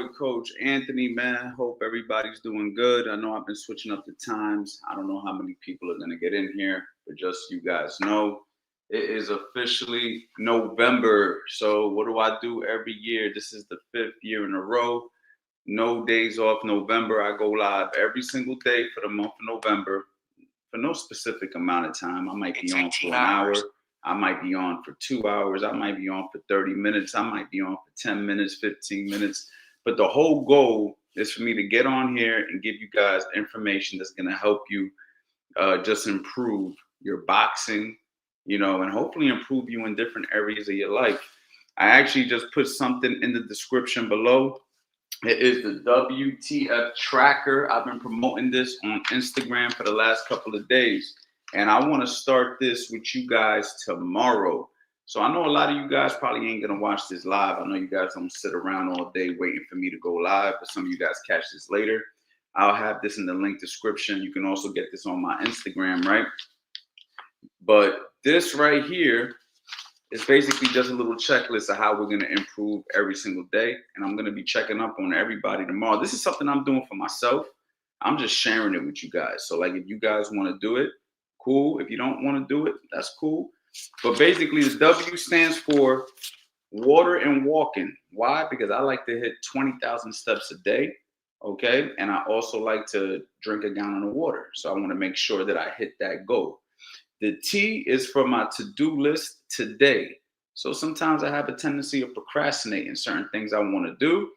Coach Anthony, man. Hope everybody's doing good. I know I've been switching up the times. I don't know how many people are going to get in here, but just so you guys know, it is officially November. So, what do I do every year? This is the 5th year in a row. No days off November. I go live every single day for the month of November for no specific amount of time. I might be on for an hour. I might be on for 2 hours. I might be on for 30 minutes. I might be on for 10 minutes, 15 minutes. But the whole goal is for me to get on here and give you guys information that's going to help you just improve your boxing, and hopefully improve you in different areas of your life. I actually just put something in the description below. It is the WTF tracker. I've been promoting this on Instagram for the last couple of days. And I want to start this with you guys tomorrow. So I know a lot of you guys probably ain't going to watch this live. I know you guys don't sit around all day waiting for me to go live, but some of you guys catch this later. I'll have this in the link description. You can also get this on my Instagram, right? But this right here is basically just a little checklist of how we're going to improve every single day. And I'm going to be checking up on everybody tomorrow. This is something I'm doing for myself. I'm just sharing it with you guys. So like if you guys want to do it, cool. If you don't want to do it, that's cool. But basically the W stands for water and walking. Why? Because I like to hit 20,000 steps a day. Okay. And I also like to drink a gallon of water. So I want to make sure that I hit that goal. The T is for my to-do list today. So sometimes I have a tendency of procrastinating certain things I want to do.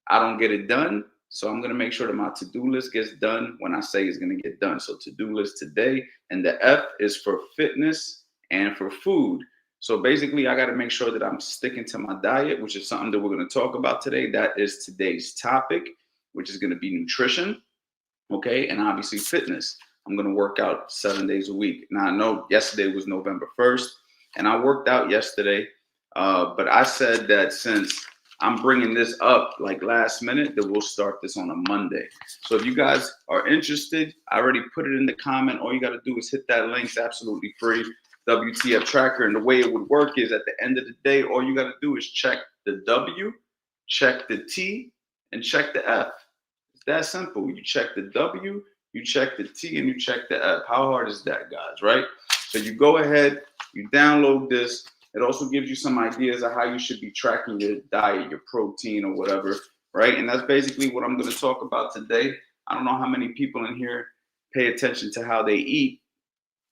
I don't get it done. So I'm going to make sure that my to-do list gets done when I say it's going to get done. So to-do list today. And the F is for fitness and for food. So basically, I got to make sure that I'm sticking to my diet, which is something that we're going to talk about today. That is today's topic, which is going to be nutrition. Okay. And obviously fitness. I'm going to work out 7 days a week. Now, I know yesterday was November 1st, and I worked out yesterday. But I said that since I'm bringing this up like last minute, that we'll start this on a Monday. So if you guys are interested, I already put it in the comment. All you got to do is hit that link. It's absolutely free. WTF tracker. And the way it would work is at the end of the day, all you got to do is check the W, check the T, and check the F. It's that simple. You check the W, you check the T, and you check the F. How hard is that, guys, right? So you go ahead, you download this. It also gives you some ideas of how you should be tracking your diet, your protein or whatever, right? And that's basically what I'm going to talk about today. I don't know how many people in here pay attention to how they eat,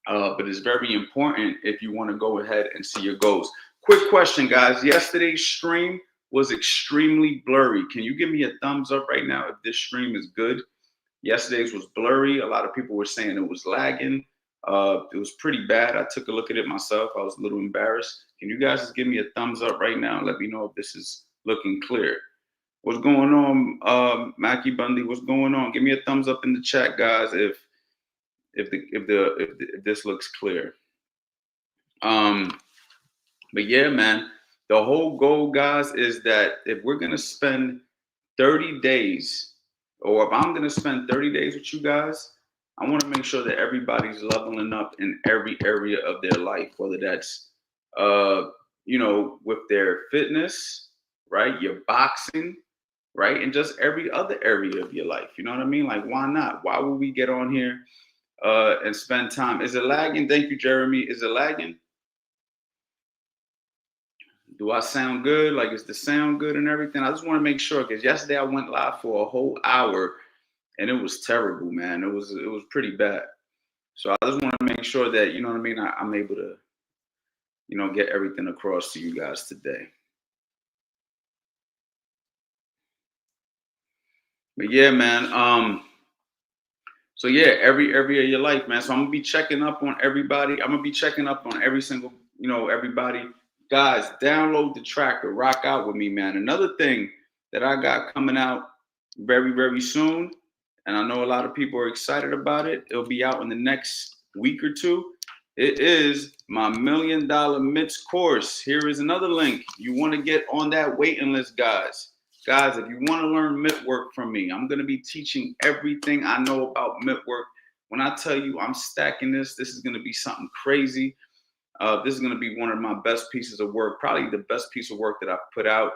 but it's very important if you want to go ahead and see your goals. Quick question, guys. Yesterday's stream was extremely blurry. Can you give me a thumbs up right now if this stream is good? Yesterday's was blurry. A lot of people were saying it was lagging. It was pretty bad. I took a look at it myself. I was a little embarrassed. Can you guys just give me a thumbs up right now and let me know if this is looking clear? What's going on, Mackie Bundy? What's going on? Give me a thumbs up in the chat, guys, if this looks clear. But yeah, man, the whole goal, guys, is that if we're gonna spend 30 days, or if I'm gonna spend 30 days with you guys, I want to make sure that everybody's leveling up in every area of their life, whether that's, with their fitness, right? Your boxing, right? And just every other area of your life. You know what I mean? Like, why not? Why would we get on here and spend time? Is it lagging? Thank you, Jeremy. Is it lagging? Do I sound good? Like, is the sound good and everything? I just want to make sure, because yesterday I went live for a whole hour. And it was terrible, man. It was pretty bad. So I just want to make sure that, you know what I mean, I'm able to, get everything across to you guys today. But yeah, man. So yeah, every area of your life, man. So I'm gonna be checking up on everybody. I'm gonna be checking up on every single, everybody. Guys, download the tracker. Rock out with me, man. Another thing that I got coming out very, very soon. And I know a lot of people are excited about it. It'll be out in the next week or two. It is my $1 Million Mitts course. Here is another link. You want to get on that waiting list, guys. Guys, if you want to learn mitt work from me, I'm going to be teaching everything I know about mitt work. When I tell you I'm stacking this is going to be something crazy. This is going to be one of my best pieces of work, probably the best piece of work that I've put out.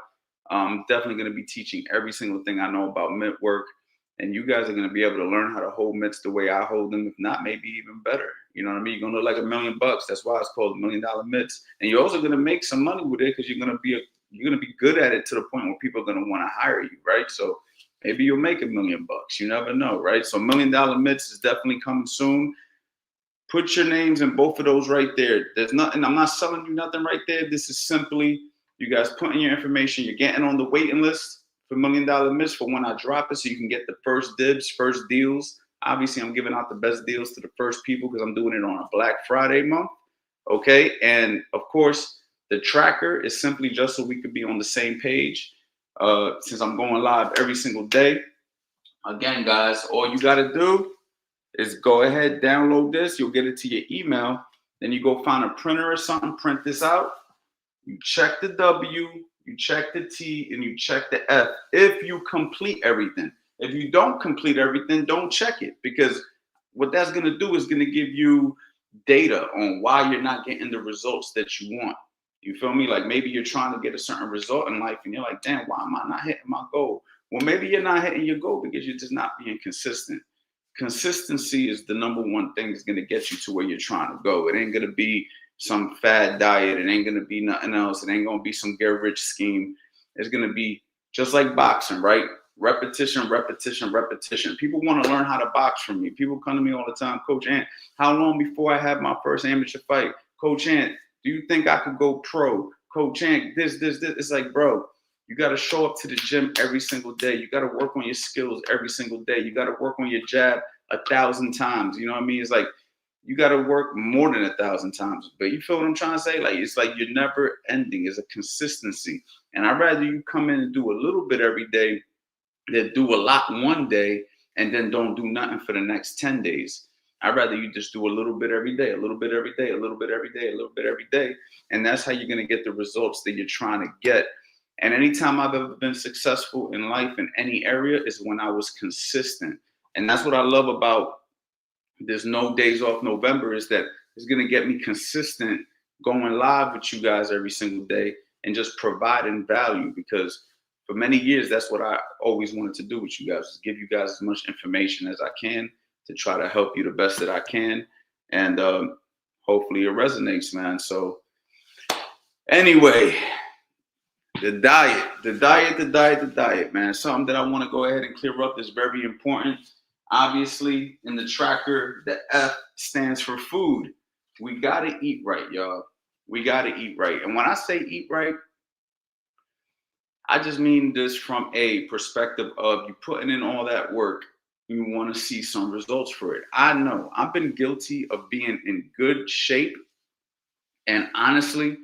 I'm definitely going to be teaching every single thing I know about mitt work. And you guys are going to be able to learn how to hold mitts the way I hold them, if not maybe even better. You know what I mean? You're going to look like $1,000,000. That's why it's called $1,000,000 mitts. And you're also going to make some money with it because you're going to be good at it to the point where people are going to want to hire you, right? So maybe you'll make $1,000,000. You never know, right? So $1,000,000 mitts is definitely coming soon. Put your names in both of those right there. There's nothing, I'm not selling you nothing right there. This is simply you guys putting your information. You're getting on the waiting list for $1,000,000 mitts for when I drop it, so you can get the first dibs, first deals. Obviously, I'm giving out the best deals to the first people because I'm doing it on a Black Friday month. Okay. And of course, the tracker is simply just so we could be on the same page. Since I'm going live every single day. Again, guys, all you got to do is go ahead, download this. You'll get it to your email. Then you go find a printer or something, print this out. You check the W, you check the T, and you check the F if you complete everything. If you don't complete everything, don't check it, because what that's going to do is going to give you data on why you're not getting the results that you want. You feel me? Like maybe you're trying to get a certain result in life and you're like, damn, why am I not hitting my goal? Well, maybe you're not hitting your goal because you're just not being consistent. Consistency is the number one thing that's going to get you to where you're trying to go. It ain't going to be some fad diet. It ain't going to be nothing else. It ain't going to be some get rich scheme. It's going to be just like boxing, right? Repetition, repetition, repetition. People want to learn how to box from me. People come to me all the time, Coach Ant, how long before I have my first amateur fight? Coach Ant, do you think I could go pro? Coach Ant, this. It's like, bro, you got to show up to the gym every single day. You got to work on your skills every single day. You got to work on your jab 1,000 times. You know what I mean? It's like you got to work more than 1,000 times. But you feel what I'm trying to say? Like it's like you're never ending. It's a consistency. And I'd rather you come in and do a little bit every day than do a lot one day and then don't do nothing for the next 10 days. I'd rather you just do a little bit every day, a little bit every day, a little bit every day, a little bit every day. And that's how you're going to get the results that you're trying to get. And anytime I've ever been successful in life in any area is when I was consistent. And that's what I love about this No Days Off November, is that it's going to get me consistent going live with you guys every single day and just providing value, because for many years, that's what I always wanted to do with you guys, is give you guys as much information as I can to try to help you the best that I can. And hopefully it resonates, man. So anyway, the diet, man. Something that I want to go ahead and clear up is very important. Obviously, in the tracker, the F stands for food. We got to eat right, y'all. We got to eat right. And when I say eat right, I just mean this from a perspective of you putting in all that work, you want to see some results for it. I know I've been guilty of being in good shape and honestly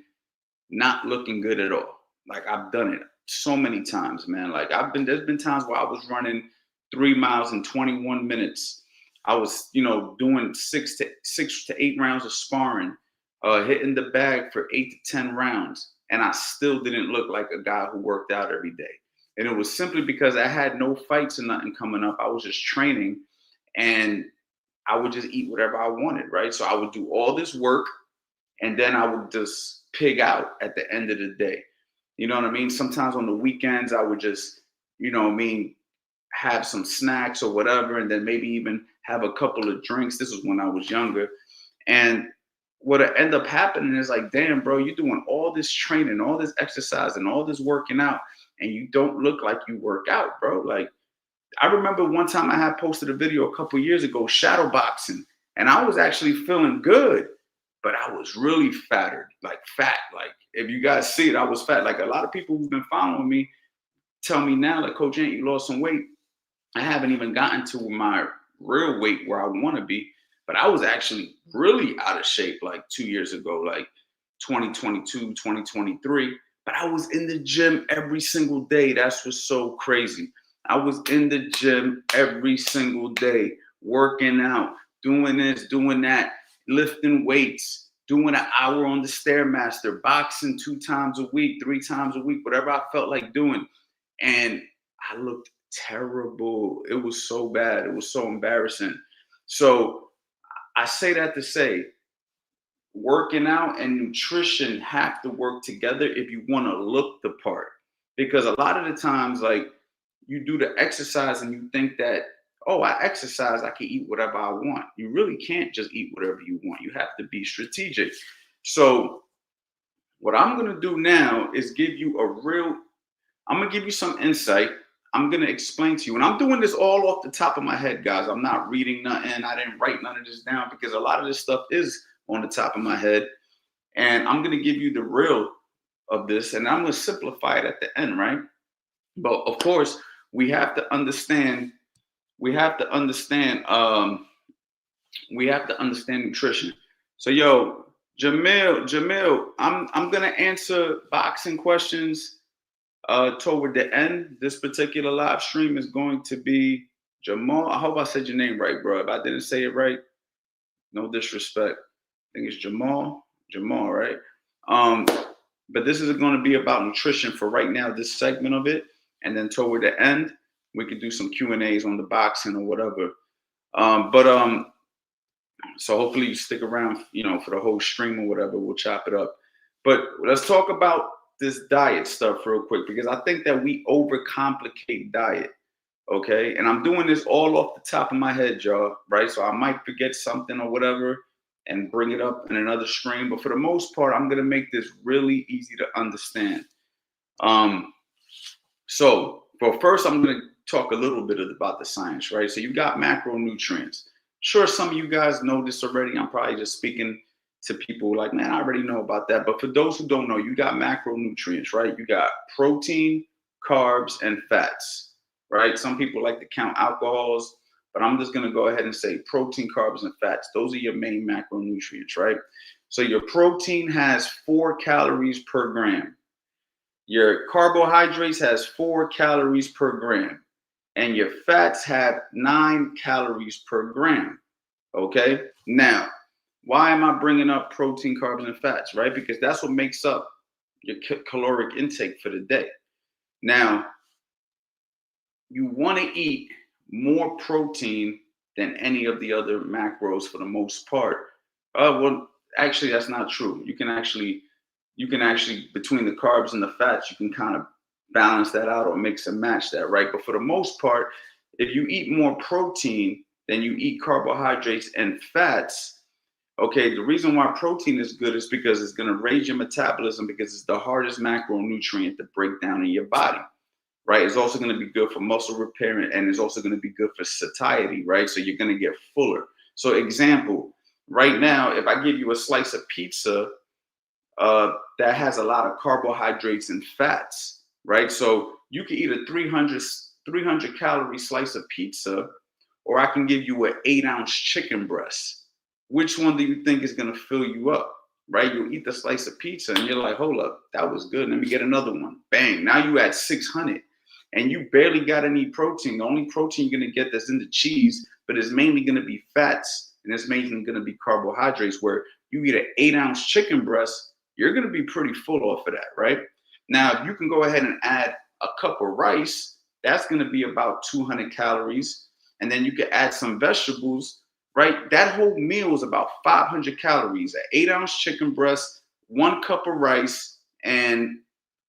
not looking good at all. Like I've done it so many times, man. Like there's been times where I was running 3 miles in 21 minutes. I was, doing 6 to 8 rounds of sparring, hitting the bag for 8 to 10 rounds. And I still didn't look like a guy who worked out every day. And it was simply because I had no fights and nothing coming up. I was just training and I would just eat whatever I wanted, right? So I would do all this work and then I would just pig out at the end of the day. You know what I mean? Sometimes on the weekends, I would just, have some snacks or whatever, and then maybe even have a couple of drinks. This was when I was younger. And what end up happening is like, damn, bro, you're doing all this training, all this exercise, and all this working out, and you don't look like you work out, bro. Like, I remember one time I had posted a video a couple years ago, shadow boxing, and I was actually feeling good, but I was really fattered, like fat. Like, if you guys see it, I was fat. Like, a lot of people who've been following me tell me now, like, Coach Ant, you lost some weight. I haven't even gotten to my real weight where I want to be, but I was actually really out of shape like 2 years ago, like 2022, 2023. But I was in the gym every single day. That's what's so crazy. I was in the gym every single day, working out, doing this, doing that, lifting weights, doing an hour on the Stairmaster, boxing 2 times a week, 3 times a week, whatever I felt like doing. And I looked terrible. It was so bad. It was so embarrassing. So I say that to say, working out and nutrition have to work together if you want to look the part. Because a lot of the times, like, you do the exercise and you think that, oh, I exercise, I can eat whatever I want. You really can't just eat whatever you want. You have to be strategic. So what I'm going to do now is I'm going to give you some insight. I'm going to explain to you. And I'm doing this all off the top of my head, guys. I'm not reading nothing. I didn't write none of this down because a lot of this stuff is on the top of my head. And I'm going to give you the real of this, and I'm going to simplify it at the end, right? But of course, we have to understand nutrition. So yo, Jamil, I'm gonna answer boxing questions toward the end. This particular live stream is going to be Jamal. I hope I said your name right, bro. If I didn't say it right, no disrespect. I think it's Jamal, right? But this is going to be about nutrition for right now, this segment of it, and then toward the end, we could do some Q&As on the boxing or whatever. So hopefully you stick around, for the whole stream or whatever. We'll chop it up. But let's talk about this diet stuff real quick, because I think that we overcomplicate diet. Okay. And I'm doing this all off the top of my head, y'all. Right. So I might forget something or whatever and bring it up in another stream. But for the most part, I'm going to make this really easy to understand. So first, I'm going to talk a little bit about the science, right? So you got macronutrients. Sure, some of you guys know this already. I'm probably just speaking to people like, man, I already know about that. But for those who don't know, you got macronutrients, right? You got protein, carbs, and fats, right? Some people like to count alcohols, but I'm just going to go ahead and say protein, carbs, and fats. Those are your main macronutrients, right? So your protein has 4 calories per gram. Your carbohydrates has 4 calories per gram. And your fats have 9 calories per gram. Okay? Now, why am I bringing up protein, carbs, and fats, right? Because that's what makes up your caloric intake for the day. Now, you want to eat more protein than any of the other macros for the most part. Well, actually, that's not true. You can actually, between the carbs and the fats, you can kind of balance that out or mix and match that, right? But for the most part, if you eat more protein than you eat carbohydrates and fats, okay, the reason why protein is good is because it's going to raise your metabolism, because it's the hardest macronutrient to break down in your body, right? It's also going to be good for muscle repair, and it's also going to be good for satiety, right? So you're going to get fuller. So example, right now, if I give you a slice of pizza that has a lot of carbohydrates and fats, right? So you can eat a 300 calorie slice of pizza, or I can give you an 8-ounce chicken breast. Which one do you think is going to fill you up, right? You'll eat the slice of pizza and you're like, hold up, that was good. Let me get another one. Bang. Now you at 600 and you barely got any protein. The only protein you're going to get that's in the cheese, but it's mainly going to be fats, and it's mainly going to be carbohydrates. Where you eat an 8-ounce chicken breast, you're going to be pretty full off of that, right? Now, if you can go ahead and add a cup of rice, that's going to be about 200 calories. And then you can add some vegetables, right? That whole meal is about 500 calories. An 8-ounce chicken breast, 1 cup of rice, and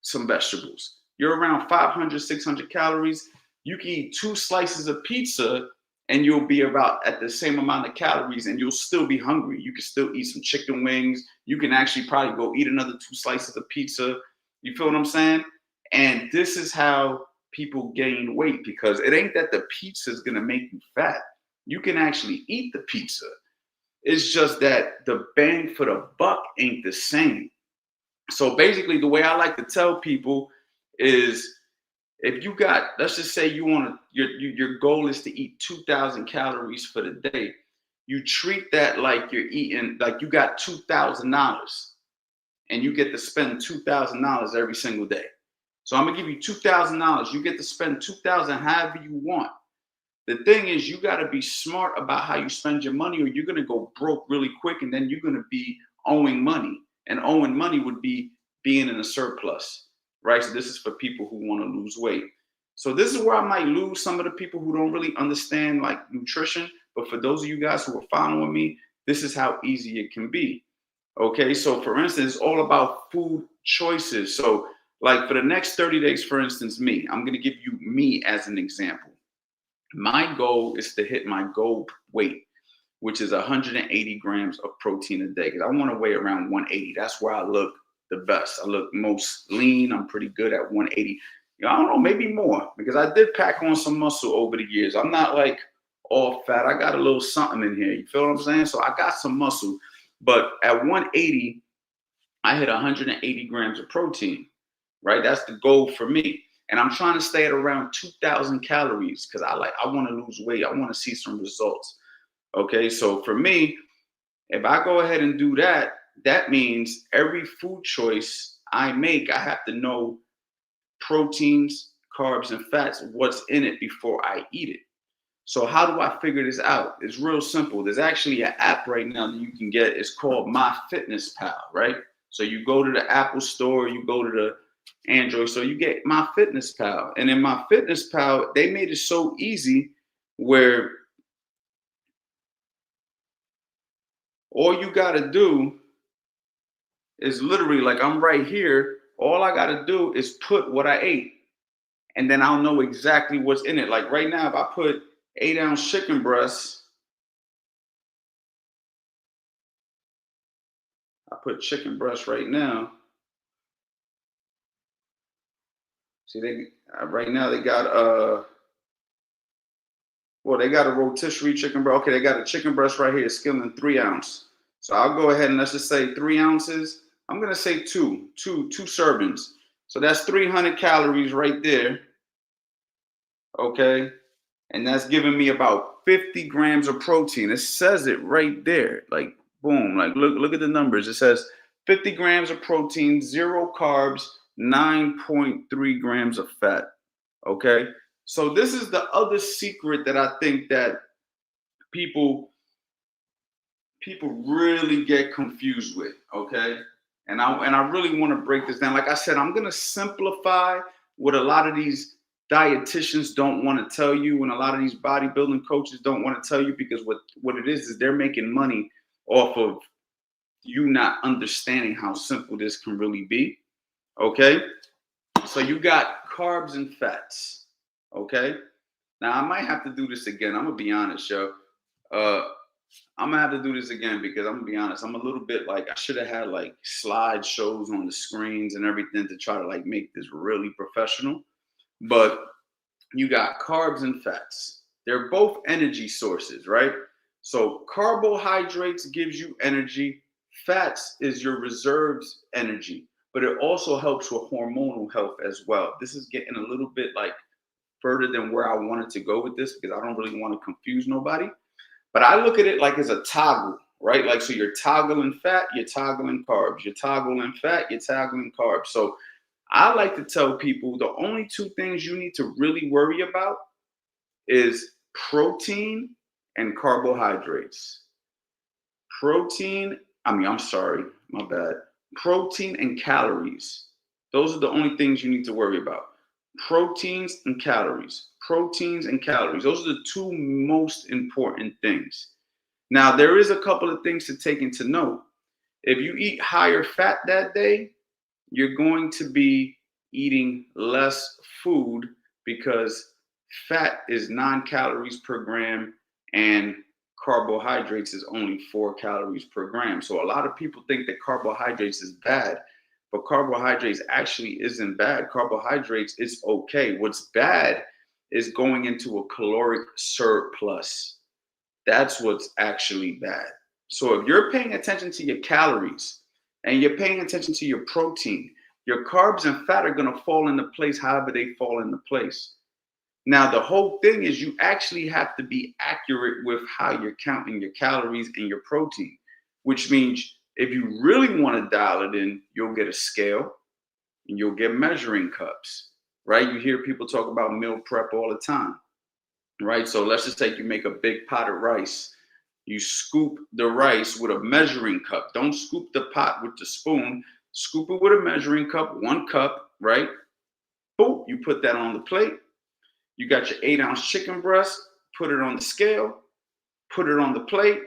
some vegetables. You're around 500, 600 calories. You can eat 2 slices of pizza and you'll be about at the same amount of calories, and you'll still be hungry. You can still eat some chicken wings. You can actually probably go eat another 2 slices of pizza. You feel what I'm saying? And this is how people gain weight, because it ain't that the pizza is going to make you fat. You can actually eat the pizza. It's just that the bang for the buck ain't the same. So basically, the way I like to tell people is, if you got, let's just say you want to, your goal is to eat 2,000 calories for the day. You treat that like you're eating, like you got $2,000. And you get to spend $2,000 every single day. So I'm gonna give you $2,000. You get to spend $2,000 however you want. The thing is, you gotta be smart about how you spend your money, or you're gonna go broke really quick, and then you're gonna be owing money. And owing money would be being in a surplus, right? So this is for people who want to lose weight. So this is where I might lose some of the people who don't really understand like nutrition. But for those of you guys who are following me, this is how easy it can be. Okay, so for instance, it's all about food choices. So Like for the next 30 days, for instance, I'm going to give you me as an example. My goal is to hit my goal weight, which is 180 grams of protein a day. Because I want to weigh around 180. That's where I look the best. I look most lean. I'm pretty good at 180. I don't know, maybe more, because I did pack on some muscle over the years. I'm not like all fat. I got a little something in here. You feel what I'm saying? So I got some muscle. But at 180, I hit 180 grams of protein, right? That's the goal for me. And I'm trying to stay at around 2,000 calories because I want to lose weight. I want to see some results. Okay, so for me, if I go ahead and do that, that means every food choice I make, I have to know proteins, carbs, and fats, what's in it before I eat it. So how do I figure this out? It's real simple. There's actually an app right now that you can get. It's called MyFitnessPal, right? So you go to the Apple store, you go to the Android, so you get MyFitnessPal. And in MyFitnessPal, they made it so easy where all you got to do is literally, like I'm right here, all I got to do is put what I ate, and then I'll know exactly what's in it. Like right now, if I put 8-ounce chicken breasts, I put chicken breast right now. See, they right now they got they got a rotisserie chicken breast. Okay, they got a chicken breast right here, skilling 3-ounce. So I'll go ahead and let's just say 3 ounces. I'm gonna say two servings. So that's 300 calories right there. Okay, and that's giving me about 50 grams of protein. It says it right there, like boom, like look at the numbers. It says 50 grams of protein, 0 carbs, 9.3 grams of fat. Okay, so this is the other secret that I think that people really get confused with. Okay, and I really want to break this down. Like I said, I'm gonna simplify what a lot of these dietitians don't want to tell you, and a lot of these bodybuilding coaches don't want to tell you, because what it is they're making money off of you not understanding how simple this can really be. Okay, so you got carbs and fats. Okay, now I might have to do this again. I'm gonna be honest, yo. I'm gonna have to do this again because I'm gonna be honest. I'm a little bit like I should have had like slideshows on the screens and everything to try to like make this really professional. But you got carbs and fats. They're both energy sources, right? So carbohydrates gives you energy. Fats is your reserves energy, but it also helps with hormonal health as well. This is getting a little bit like further than where I wanted to go with this because I don't really want to confuse nobody. But I look at it like as a toggle, right? Like, so you're toggling fat, you're toggling carbs, you're toggling fat, you're toggling carbs. So I like to tell people the only 2 things you need to really worry about is protein and carbohydrates. I'm sorry, my bad. Protein and calories. Those are the only things you need to worry about. Proteins and calories. Proteins and calories. Those are the 2 most important things. Now, there is a couple of things to take into note. If you eat higher fat that day, you're going to be eating less food because fat is 9 calories per gram and carbohydrates is only 4 calories per gram. So a lot of people think that carbohydrates is bad, but carbohydrates actually isn't bad. Carbohydrates is okay. What's bad is going into a caloric surplus. That's what's actually bad. So if you're paying attention to your calories and you're paying attention to your protein, your carbs and fat are going to fall into place however they fall into place. Now, the whole thing is you actually have to be accurate with how you're counting your calories and your protein, which means if you really want to dial it in, you'll get a scale and you'll get measuring cups, right? You hear people talk about meal prep all the time, right? So let's just take you make a big pot of rice. You scoop the rice with a measuring cup. Don't scoop the pot with the spoon. Scoop it with a measuring cup, 1 cup, right? Boom, you put that on the plate. You got your 8-ounce chicken breast, put it on the scale, put it on the plate,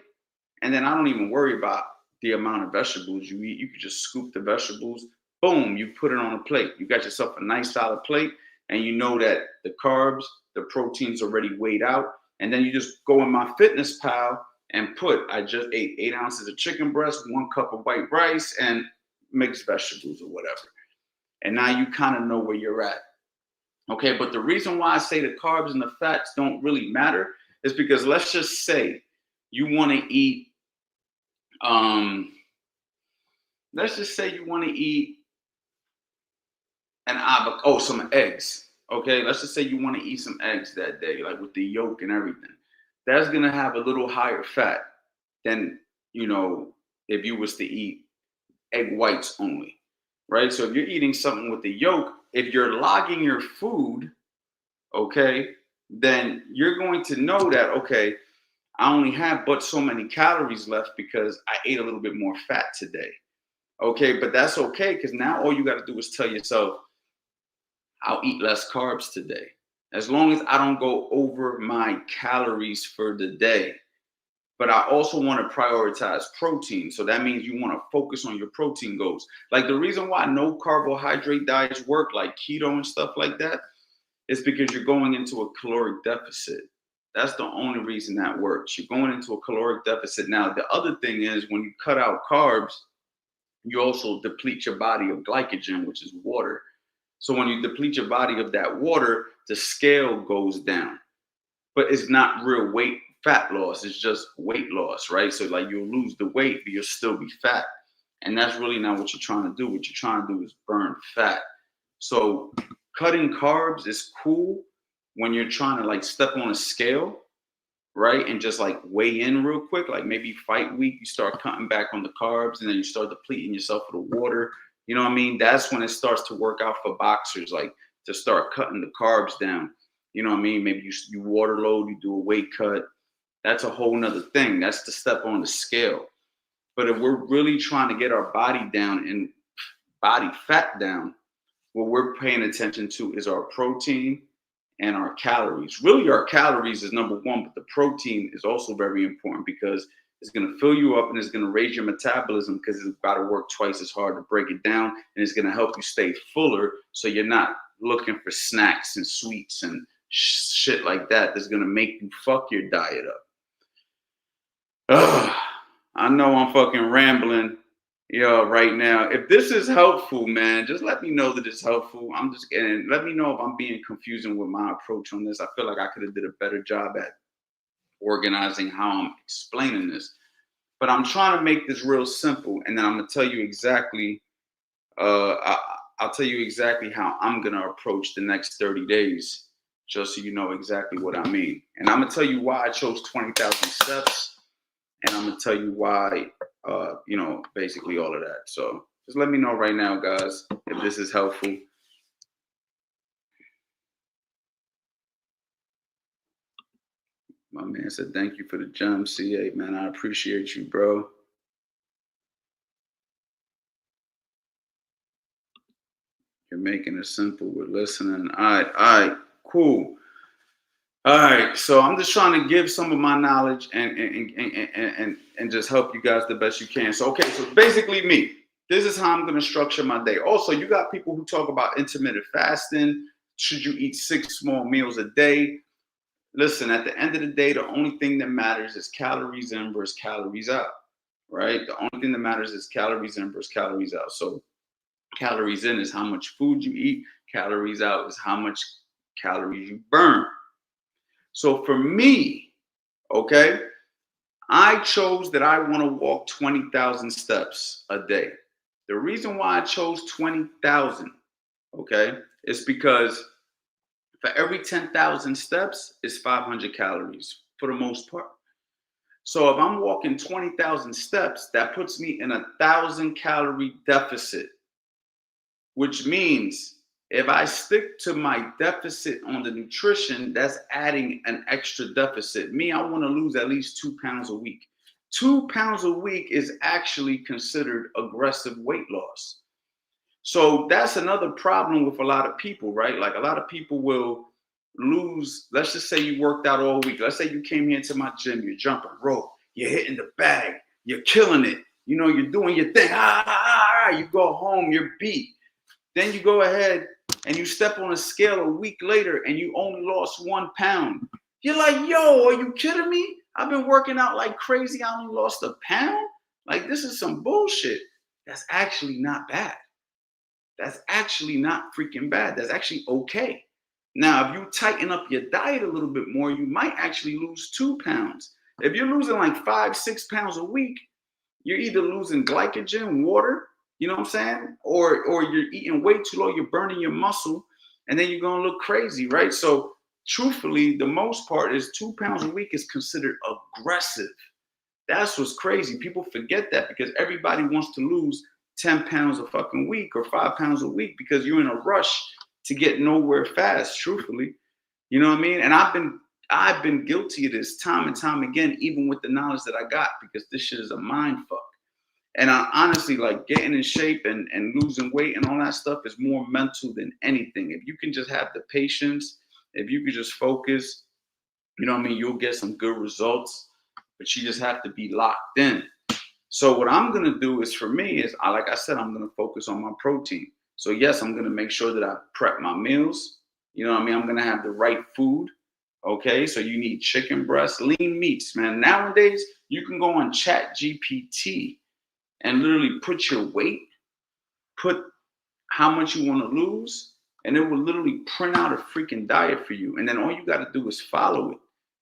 and then I don't even worry about the amount of vegetables you eat. You can just scoop the vegetables, boom, you put it on a plate. You got yourself a nice solid plate, and you know that the carbs, the protein's already weighed out. And then you just go in my fitness pal and I just ate 8 ounces of chicken breast, 1 cup of white rice, and mixed vegetables or whatever. And now you kind of know where you're at. Okay, but the reason why I say the carbs and the fats don't really matter is because let's just say you want to eat, let's just say you want to eat some eggs. Okay, let's just say you want to eat some eggs that day, like with the yolk and everything. That's gonna have a little higher fat than, if you was to eat egg whites only, right? So if you're eating something with the yolk, if you're logging your food, okay, then you're going to know that, okay, I only have but so many calories left because I ate a little bit more fat today. Okay, but that's okay, because now all you got to do is tell yourself, I'll eat less carbs today. As long as I don't go over my calories for the day. But I also want to prioritize protein. So that means you want to focus on your protein goals. Like the reason why no carbohydrate diets work, like keto and stuff like that, is because you're going into a caloric deficit. That's the only reason that works. You're going into a caloric deficit. Now, the other thing is when you cut out carbs, you also deplete your body of glycogen, which is water. So when you deplete your body of that water, the scale goes down. But it's not real fat loss. It's just weight loss, right? So like you'll lose the weight, but you'll still be fat. And that's really not what you're trying to do. What you're trying to do is burn fat. So cutting carbs is cool when you're trying to like step on a scale, right? And just like weigh in real quick. Like maybe fight week, you start cutting back on the carbs and then you start depleting yourself with the water. You know what I mean? That's when it starts to work out for boxers, like to start cutting the carbs down. You know what I mean? Maybe you water load, you do a weight cut. That's a whole nother thing. That's the step on the scale. But if we're really trying to get our body down and body fat down, what we're paying attention to is our protein and our calories. Really, our calories is number one, but the protein is also very important because it's going to fill you up and it's going to raise your metabolism because it's got to work twice as hard to break it down. And it's going to help you stay fuller so you're not looking for snacks and sweets and shit like that that's going to make you fuck your diet up. I know I'm fucking rambling right now. If this is helpful, man, just let me know that it's helpful. Let me know if I'm being confusing with my approach on this. I feel like I could have did a better job at organizing how I'm explaining this. But I'm trying to make this real simple, and then I'm gonna tell you exactly. I'll tell you exactly how I'm gonna approach the next 30 days, just so you know exactly what I mean. And I'm gonna tell you why I chose 20,000 steps. And I'm going to tell you why, basically all of that. So just let me know right now, guys, if this is helpful. My man said, thank you for the gem, CA. Man, I appreciate you, bro. You're making it simple. We're listening. All right, cool. All right, so I'm just trying to give some of my knowledge and just help you guys the best you can. So, okay, so basically me. This is how I'm going to structure my day. Also, you got people who talk about intermittent fasting. Should you eat 6 small meals a day? Listen, at the end of the day, the only thing that matters is calories in versus calories out, right? The only thing that matters is calories in versus calories out. So calories in is how much food you eat. Calories out is how much calories you burn. So for me, okay, I chose that I want to walk 20,000 steps a day. The reason why I chose 20,000, okay, is because for every 10,000 steps is 500 calories for the most part. So if I'm walking 20,000 steps, that puts me in 1,000 calorie deficit, which means if I stick to my deficit on the nutrition, that's adding an extra deficit. Me, I want to lose at least 2 pounds a week. 2 pounds a week is actually considered aggressive weight loss. So that's another problem with a lot of people, right? Like a lot of people will lose, let's just say you worked out all week. Let's say you came here to my gym, you're jumping rope, you're hitting the bag, you're killing it. You're doing your thing. You go home, you're beat. Then you go ahead and you step on a scale a week later and you only lost 1 pound. You're like, yo, are you kidding me? I've been working out like crazy. I only lost a pound? Like, this is some bullshit. That's actually not bad. That's actually not freaking bad. That's actually okay. Now, if you tighten up your diet a little bit more, you might actually lose 2 pounds. If you're losing like 5-6 pounds a week, you're either losing glycogen, water, you know what I'm saying? Or you're eating way too low, you're burning your muscle, and then you're gonna look crazy, right? So truthfully, the most part is 2 pounds a week is considered aggressive. That's what's crazy. People forget that because everybody wants to lose 10 pounds a fucking week or 5 pounds a week because you're in a rush to get nowhere fast, truthfully. You know what I mean? And I've been guilty of this time and time again, even with the knowledge that I got, because this shit is a mind fuck. And I honestly, like, getting in shape and losing weight and all that stuff is more mental than anything. If you can just have the patience, if you can just focus, you know what I mean, you'll get some good results, but you just have to be locked in. So what I'm going to do is, for me, is, like I said, I'm going to focus on my protein. So yes, I'm going to make sure that I prep my meals. You know what I mean? I'm going to have the right food. Okay, so you need chicken breast, lean meats, man. Nowadays, you can go on Chat GPT and literally put your weight, put how much you want to lose, and it will literally print out a freaking diet for you. And then all you got to do is follow it.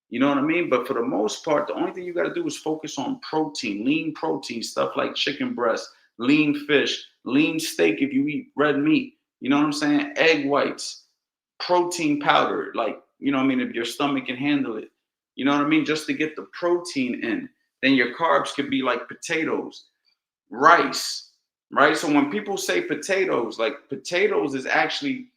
You know what I mean? But for the most part, the only thing you got to do is focus on protein, lean protein, stuff like chicken breast, lean fish, lean steak if you eat red meat. You know what I'm saying? Egg whites, protein powder, like, you know what I mean, if your stomach can handle it. You know what I mean? Just to get the protein in. Then your carbs could be like potatoes, rice, right? So when people say potatoes, like, potatoes is actually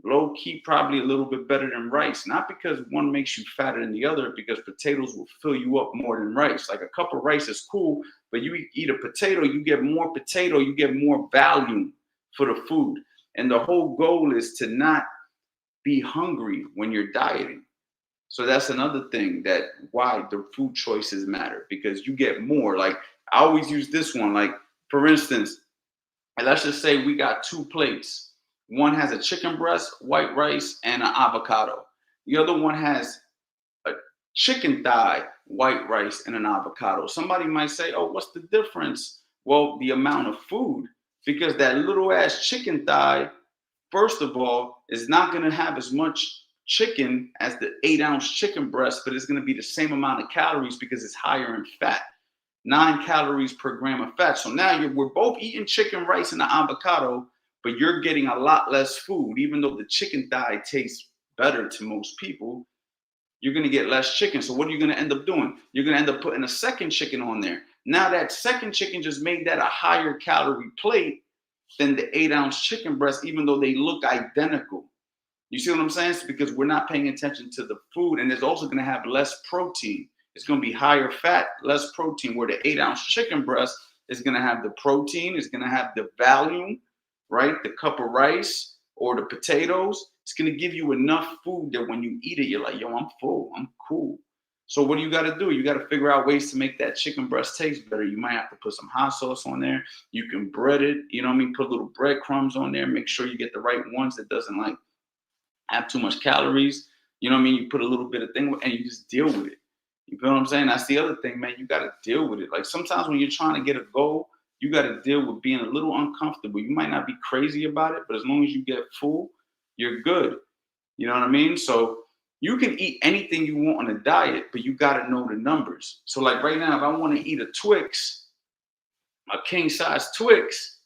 low key probably a little bit better than rice. Not because one makes you fatter than the other, because potatoes will fill you up more than rice. Like, a cup of rice is cool, but you eat a potato, you get more potato, you get more value for the food. And the whole goal is to not be hungry when you're dieting. So that's another thing, that why the food choices matter, because you get more. Like, I always use this one. Like, for instance, let's just say we got 2 plates. One has a chicken breast, white rice, and an avocado. The other one has a chicken thigh, white rice, and an avocado. Somebody might say, oh, what's the difference? Well, the amount of food, because that little ass chicken thigh, first of all, is not going to have as much chicken as the 8-ounce chicken breast, but it's going to be the same amount of calories because it's higher in fat. 9 calories per gram of fat. So now we're both eating chicken, rice, and the avocado, but you're getting a lot less food. Even though the chicken thigh tastes better to most people, you're going to get less chicken. So what are you going to end up doing? You're going to end up putting a second chicken on there. Now that second chicken just made that a higher calorie plate than the 8-ounce chicken breast, even though they look identical. You see what I'm saying? It's because we're not paying attention to the food, and it's also going to have less protein. It's going to be higher fat, less protein, where the 8-ounce chicken breast is going to have the protein, it's going to have the volume, right? The cup of rice or the potatoes. It's going to give you enough food that when you eat it, you're like, yo, I'm full, I'm cool. So what do you got to do? You got to figure out ways to make that chicken breast taste better. You might have to put some hot sauce on there. You can bread it, you know what I mean? Put little breadcrumbs on there. Make sure you get the right ones that doesn't like have too much calories. You know what I mean? You put a little bit of thing and you just deal with it. You feel what I'm saying? That's the other thing, man. You got to deal with it. Like, sometimes when you're trying to get a goal, you got to deal with being a little uncomfortable. You might not be crazy about it, but as long as you get full, you're good. You know what I mean? So you can eat anything you want on a diet, but you got to know the numbers. So like right now, if I want to eat a Twix, a king size Twix,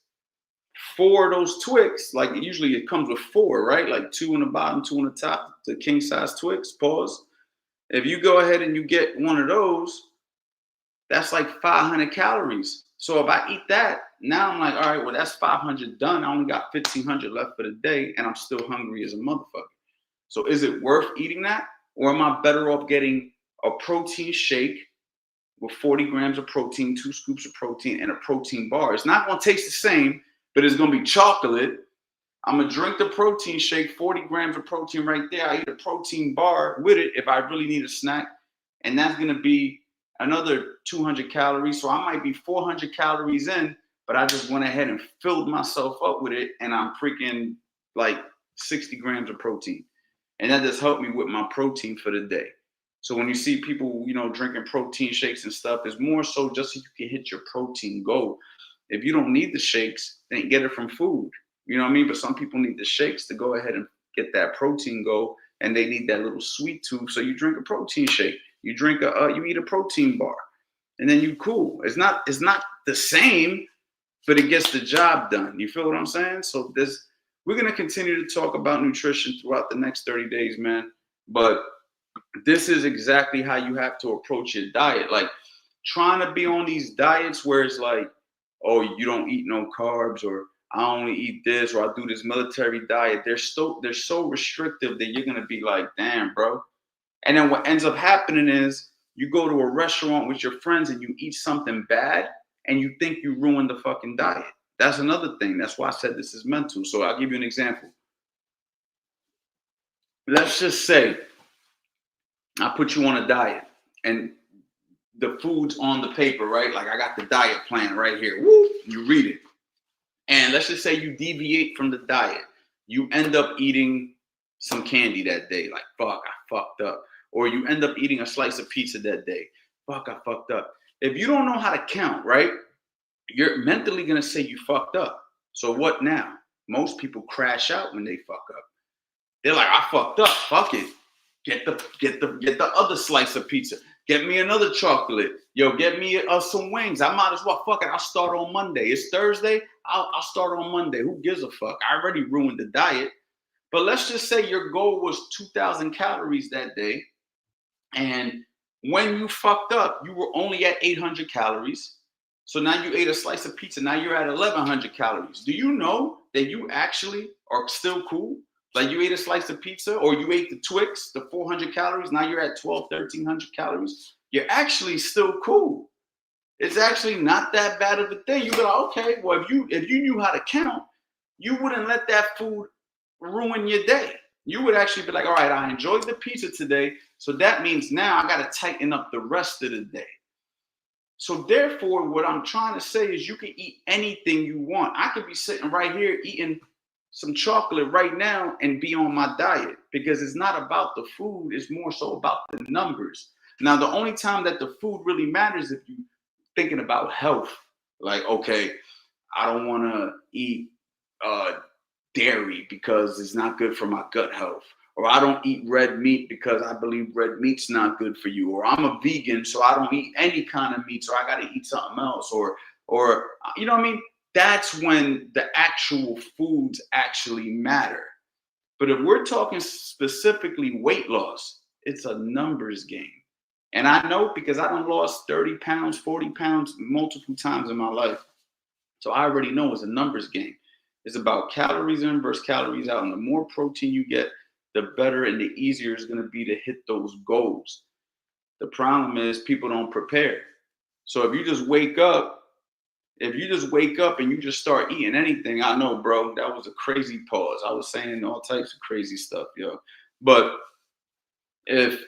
4 of those Twix, like usually it comes with 4, right? Like 2 on the bottom, 2 on the top, the king size Twix, pause. If you go ahead and you get one of those, that's like 500 calories. So if I eat that, now I'm like, all right, well, that's 500 done. I only got 1,500 left for the day, and I'm still hungry as a motherfucker. So is it worth eating that? Or am I better off getting a protein shake with 40 grams of protein, 2 scoops of protein, and a protein bar? It's not going to taste the same, but it's going to be chocolate. I'm going to drink the protein shake, 40 grams of protein right there. I eat a protein bar with it if I really need a snack. And that's going to be another 200 calories. So I might be 400 calories in, but I just went ahead and filled myself up with it, and I'm freaking like 60 grams of protein. And that just helped me with my protein for the day. So when you see people, drinking protein shakes and stuff, it's more so just so you can hit your protein goal. If you don't need the shakes, then get it from food. You know what I mean? But some people need the shakes to go ahead and get that protein goal, and they need that little sweet tooth. So you drink a protein shake, you eat a protein bar, and then you cool. It's not the same, but it gets the job done. You feel what I'm saying? So we're gonna continue to talk about nutrition throughout the next 30 days, man. But this is exactly how you have to approach your diet. Like trying to be on these diets where it's like, oh, you don't eat no carbs, or I only eat this, or I do this military diet. They're so restrictive that you're gonna be like, damn, bro. And then what ends up happening is you go to a restaurant with your friends and you eat something bad and you think you ruined the fucking diet. That's another thing. That's why I said this is mental. So I'll give you an example. Let's just say I put you on a diet and the food's on the paper, right? Like I got the diet plan right here. Woo! You read it. And let's just say you deviate from the diet. You end up eating some candy that day. Like, fuck, I fucked up. Or you end up eating a slice of pizza that day. Fuck, I fucked up. If you don't know how to count, right? You're mentally going to say you fucked up. So what now? Most people crash out when they fuck up. They're like, I fucked up. Fuck it. Get the other slice of pizza. Get me another chocolate. Yo, get me some wings. I might as well, fuck it. I'll start on Monday. It's Thursday. I'll start on Monday. Who gives a fuck? I already ruined the diet. But let's just say your goal was 2,000 calories that day. And when you fucked up, you were only at 800 calories. So now you ate a slice of pizza. Now you're at 1,100 calories. Do you know that you actually are still cool? Like you ate a slice of pizza, or you ate the Twix, the 400 calories. Now you're at 1,300 calories. You're actually still cool. It's actually not that bad of a thing. You go, okay, well, if you knew how to count, you wouldn't let that food ruin your day. You would actually be like, all right, I enjoyed the pizza today. So that means now I got to tighten up the rest of the day. So therefore, what I'm trying to say is you can eat anything you want. I could be sitting right here eating some chocolate right now and be on my diet, because it's not about the food. It's more so about the numbers. Now, the only time that the food really matters if you're thinking about health, like, okay, I don't want to eat dairy because it's not good for my gut health. Or I don't eat red meat because I believe red meat's not good for you. Or I'm a vegan, so I don't eat any kind of meat, so I got to eat something else. Or you know what I mean? That's when the actual foods actually matter. But if we're talking specifically weight loss, it's a numbers game. And I know because I done lost 30 pounds, 40 pounds multiple times in my life. So I already know it's a numbers game. It's about calories in versus calories out. And the more protein you get, the better and the easier it's going to be to hit those goals. The problem is people don't prepare. So if you just wake up and you just start eating anything, I know, bro, that was a crazy pause. I was saying all types of crazy stuff, yo. But if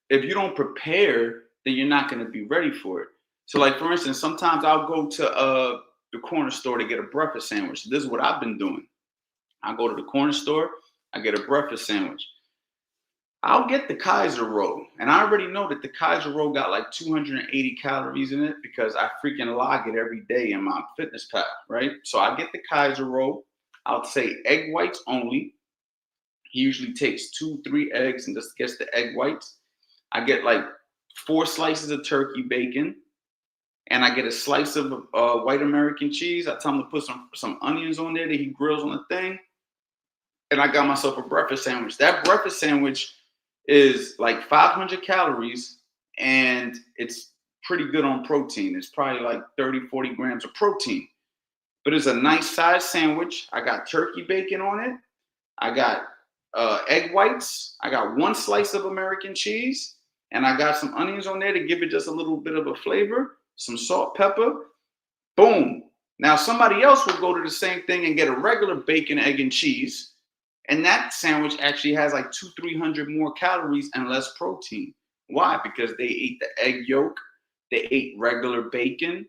you don't prepare, then you're not going to be ready for it. So like, for instance, sometimes I'll go to the corner store to get a breakfast sandwich. This is what I've been doing. I go to the corner store, I get a breakfast sandwich. I'll get the Kaiser roll. And I already know that the Kaiser roll got like 280 calories in it because I freaking log it every day in my fitness pal, right? So I get the Kaiser roll. I'll say egg whites only. He usually takes 2-3 eggs and just gets the egg whites. I get like 4 slices of turkey bacon. And I get a slice of white American cheese. I tell him to put some onions on there that he grills on the thing. And I got myself a breakfast sandwich. That breakfast sandwich is like 500 calories, and it's pretty good on protein. It's probably like 30-40 grams of protein. But it's a nice size sandwich. I got turkey bacon on it. I got egg whites. I got 1 slice of American cheese. And I got some onions on there to give it just a little bit of a flavor. Some salt, pepper. Boom. Now somebody else will go to the same thing and get a regular bacon, egg, and cheese. And that sandwich actually has like 200-300 more calories and less protein. Why? Because they ate the egg yolk, they ate regular bacon,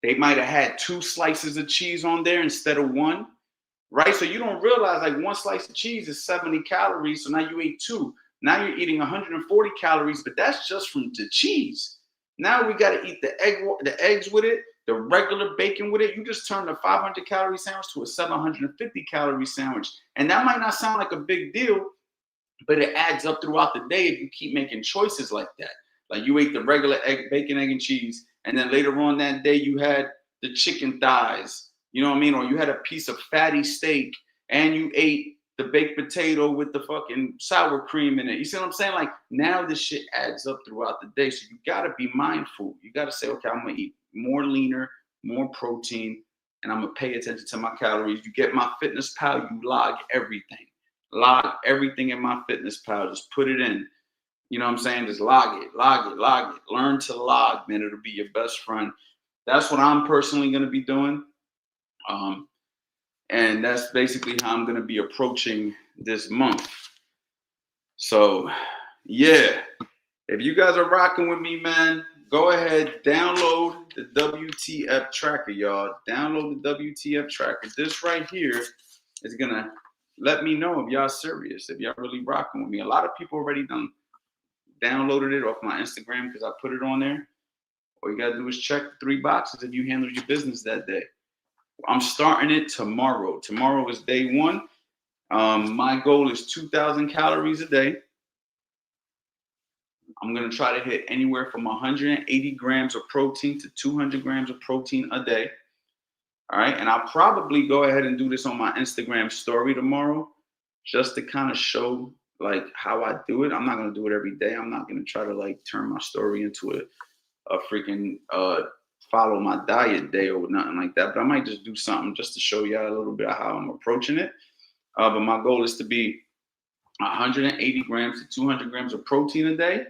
They might have had 2 slices of cheese on there instead of 1, right? So you don't realize like 1 slice of cheese is 70 calories. So now you ate 2. Now you're eating 140 calories, but that's just from the cheese. Now we got to eat the eggs with it, the regular bacon with it. You just turned a 500 calorie sandwich to a 750 calorie sandwich. And that might not sound like a big deal, but it adds up throughout the day if you keep making choices like that. Like you ate the regular bacon, egg, and cheese, and then later on that day you had the chicken thighs, you know what I mean? Or you had a piece of fatty steak and you ate the baked potato with the fucking sour cream in it. You see what I'm saying? Like now this shit adds up throughout the day. So you gotta be mindful. You gotta say, okay, I'm gonna eat more leaner, more protein, and I'm gonna pay attention to my calories. You get my Fitness Pal, you log everything. Log everything in my Fitness Pal. Just put it in. You know what I'm saying? Just log it. Learn to log, man. It'll be your best friend. That's what I'm personally gonna be doing. And that's basically how I'm going to be approaching this month. So, yeah, if you guys are rocking with me, man, go ahead, download the WTF tracker, y'all. Download the WTF tracker. This right here is going to let me know if y'all serious, if y'all really rocking with me. A lot of people already downloaded it off my Instagram because I put it on there. All you got to do is check the 3 boxes if you handled your business that day. I'm starting it tomorrow. Tomorrow is day 1. My goal is 2,000 calories a day. I'm going to try to hit anywhere from 180 grams of protein to 200 grams of protein a day. All right. And I'll probably go ahead and do this on my Instagram story tomorrow just to kind of show like how I do it. I'm not going to do it every day. I'm not going to try to like turn my story into a freaking follow my diet day or nothing like that, but I might just do something just to show y'all a little bit of how I'm approaching it. But my goal is to be 180 grams to 200 grams of protein a day.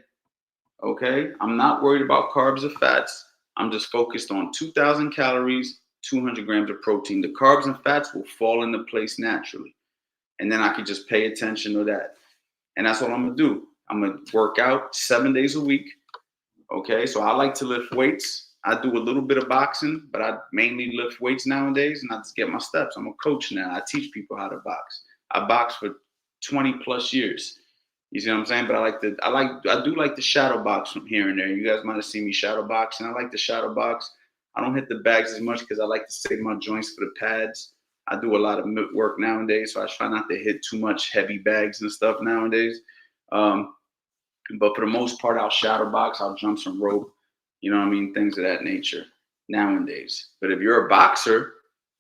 Okay, I'm not worried about carbs or fats. I'm just focused on 2,000 calories, 200 grams of protein. The carbs and fats will fall into place naturally, and then I can just pay attention to that. And that's what I'm gonna do. I'm gonna work out 7 days a week. Okay, so I like to lift weights. I do a little bit of boxing, but I mainly lift weights nowadays, and I just get my steps. I'm a coach now. I teach people how to box. I boxed for 20 plus years. You see what I'm saying? But I do like the shadow box from here and there. You guys might have seen me shadow box, and I like the shadow box. I don't hit the bags as much because I like to save my joints for the pads. I do a lot of work nowadays, so I try not to hit too much heavy bags and stuff nowadays. But for the most part, I'll shadow box. I'll jump some rope. You know what I mean? Things of that nature nowadays. But if you're a boxer,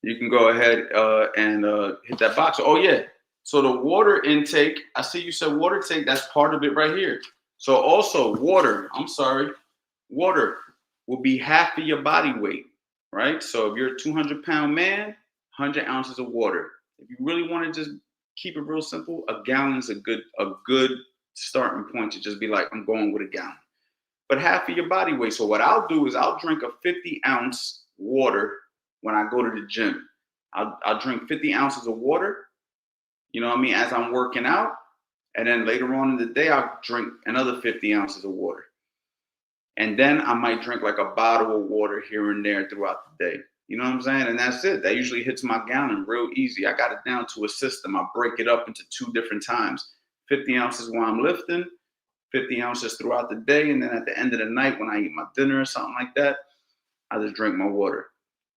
you can go ahead and hit that box. Oh, yeah. So the water intake, I see you said water intake. That's part of it right here. So also water will be half of your body weight, right? So if you're a 200-pound man, 100 ounces of water. If you really want to just keep it real simple, a gallon is a good starting point to just be like, I'm going with a gallon. But half of your body weight. So what I'll do is I'll drink a 50-ounce water when I go to the gym. I'll drink 50 ounces of water, you know what I mean, as I'm working out. And then later on in the day, I'll drink another 50 ounces of water. And then I might drink like a bottle of water here and there throughout the day. You know what I'm saying? And that's it. That usually hits my gallon real easy. I got it down to a system. I break it up into 2 different times. 50 ounces while I'm lifting, 50 ounces throughout the day, and then at the end of the night when I eat my dinner or something like that, I just drink my water.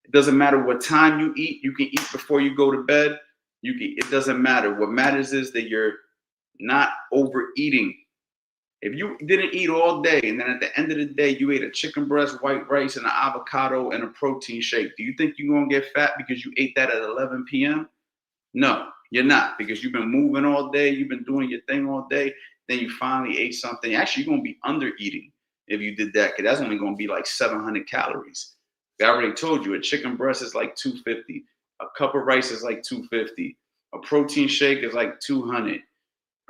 It doesn't matter what time you eat. You can eat before you go to bed. It doesn't matter. What matters is that you're not overeating. If you didn't eat all day and then at the end of the day you ate a chicken breast, white rice, and an avocado and a protein shake, do you think you're going to get fat because you ate that at 11 p.m.? No, you're not, because you've been moving all day. You've been doing your thing all day. Then you finally ate something. Actually, you're going to be under eating if you did that, because that's only going to be like 700 calories. I already told you a chicken breast is like 250. A cup of rice is like 250. A protein shake is like 200.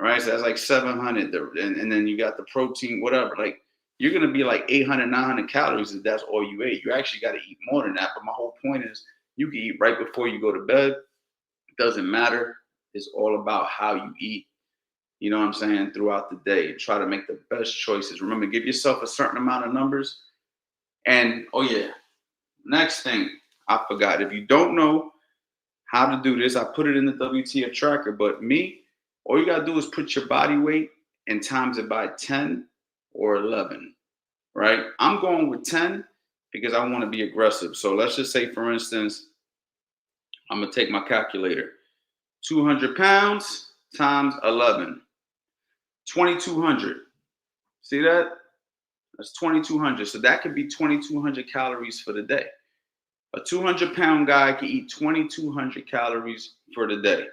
Right? So that's like 700. And then you got the protein, whatever. Like you're going to be like 800, 900 calories if that's all you ate. You actually got to eat more than that. But my whole point is you can eat right before you go to bed. It doesn't matter. It's all about how you eat. You know what I'm saying? Throughout the day, try to make the best choices. Remember, give yourself a certain amount of numbers. And, oh yeah, Next thing, I forgot. If you don't know how to do this, I put it in the WTF tracker. But me, all you gotta do is put your body weight and times it by 10 or 11, right? I'm going with 10 because I want to be aggressive. So let's just say, for instance, I'm gonna take my calculator. 200 pounds times 11, 2,200. See that? That's 2,200. So that could be 2,200 calories for the day. A 200-pound guy can eat 2,200 calories for the day.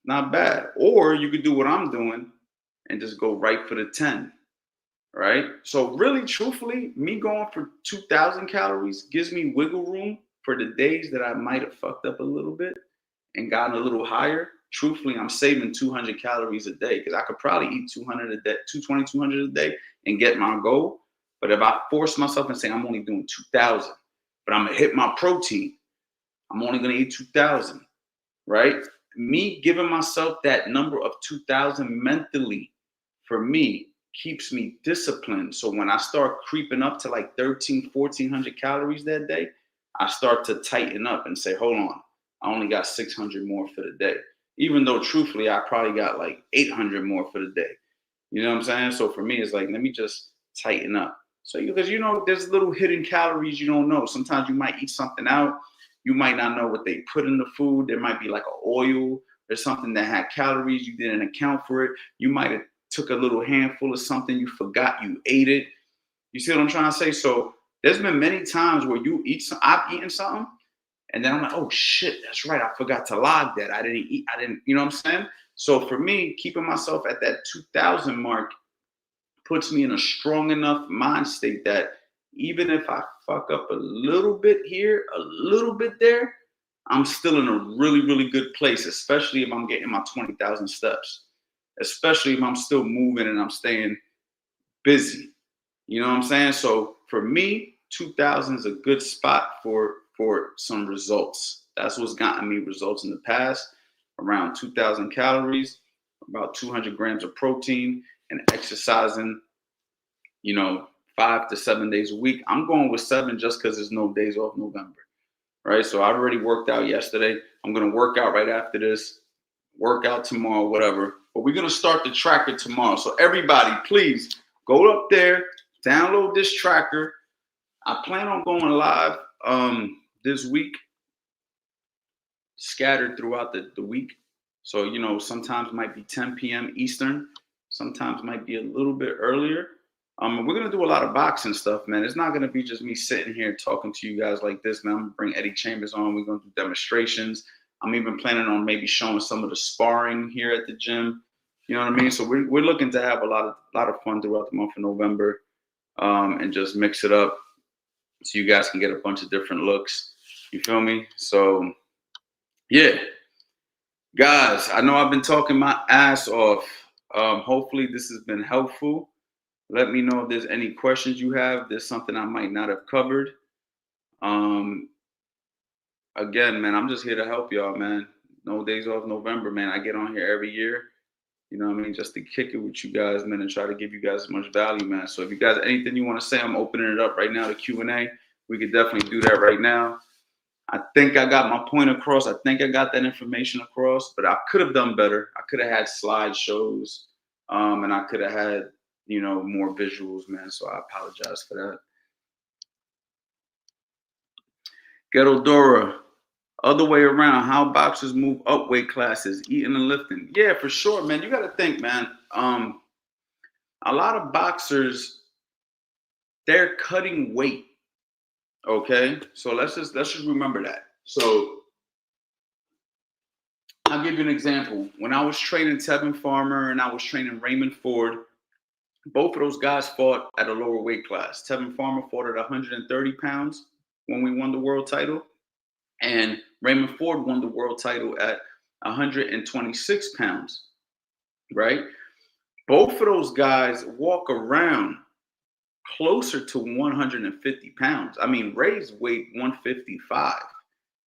Not bad. Or you could do what I'm doing and just go right for the 10, right? So really, truthfully, me going for 2,000 calories gives me wiggle room for the days that I might have fucked up a little bit and gotten a little higher. Truthfully, I'm saving 200 calories a day because I could probably eat 200 a day, 2,200 a day and get my goal. But if I force myself and say I'm only doing 2,000, but I'm gonna hit my protein, I'm only gonna eat 2,000, right? Me giving myself that number of 2,000 mentally, for me, keeps me disciplined. So when I start creeping up to like 1,400 calories that day, I start to tighten up and say, hold on, I only got 600 more for the day. Even though truthfully, I probably got like 800 more for the day. You know what I'm saying? So for me, it's like, let me just tighten up. So because there's little hidden calories you don't know. Sometimes you might eat something out. You might not know what they put in the food. There might be like an oil or something that had calories. You didn't account for it. You might have took a little handful of something. You forgot you ate it. You see what I'm trying to say? So there's been many times where I've eaten something and then I'm like, oh shit, that's right. I forgot to log that. I didn't, you know what I'm saying? So for me, keeping myself at that 2,000 mark puts me in a strong enough mind state that even if I fuck up a little bit here, a little bit there, I'm still in a really, really good place, especially if I'm getting my 20,000 steps, especially if I'm still moving and I'm staying busy. You know what I'm saying? So for me, 2,000 is a good spot for some results. That's what's gotten me results in the past. Around 2,000 calories, about 200 grams of protein, and exercising, 5 to 7 days a week. I'm going with 7 just because there's no days off November, right? So I already worked out yesterday. I'm going to work out right after this, work out tomorrow, whatever. But we're going to start the tracker tomorrow. So everybody, please go up there, download this tracker. I plan on going live this week, scattered throughout the week. So, sometimes it might be 10 p.m. Eastern. Sometimes it might be a little bit earlier. We're going to do a lot of boxing stuff, man. It's not going to be just me sitting here talking to you guys like this, man. I'm going to bring Eddie Chambers on. We're going to do demonstrations. I'm even planning on maybe showing some of the sparring here at the gym. You know what I mean? So we're looking to have a lot of fun throughout the month of November, and just mix it up so you guys can get a bunch of different looks. You feel me? So, yeah. Guys, I know I've been talking my ass off. Hopefully this has been helpful. Let me know if there's any questions you have. There's something I might not have covered. Again, man, I'm just here to help y'all, man. No days off November, man. I get on here every year, you know what I mean, just to kick it with you guys, man, and try to give you guys as much value, man. So if you guys anything you want to say, I'm opening it up right now to Q&A. We could definitely do that right now. I think I got my point across. I think I got that information across, but I could have done better. I could have had slideshows, and I could have had, more visuals, man. So I apologize for that. Ghetto Dora, other way around, how boxers move up weight classes, eating and lifting. Yeah, for sure, man. You got to think, man. A lot of boxers, they're cutting weight. Okay, so let's just remember that. So I'll give you an example. When I was training Tevin Farmer and I was training Raymond Ford, both of those guys fought at a lower weight class. Tevin Farmer fought at 130 pounds when we won the world title, and Raymond Ford won the world title at 126 pounds, right? Both of those guys walk around closer to 150 pounds. I mean, Ray's weighed 155.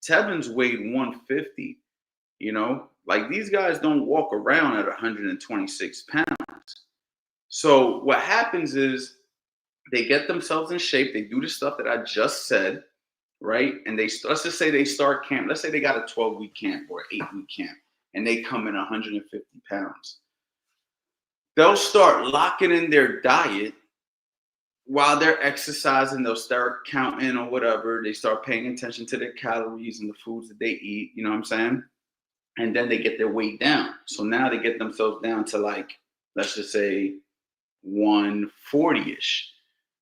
Tevin's weighed 150. Like these guys don't walk around at 126 pounds. So what happens is They get themselves in shape. They do the stuff that I just said, right? And let's just say they start camp. Let's say they got a 12-week camp or 8-week camp, and they come in 150 pounds. They'll start locking in their diet while they're exercising. They'll start counting or whatever. They start paying attention to their calories and the foods that they eat. You know what I'm saying? And then they get their weight down. So now they get themselves down to, like, let's just say 140-ish.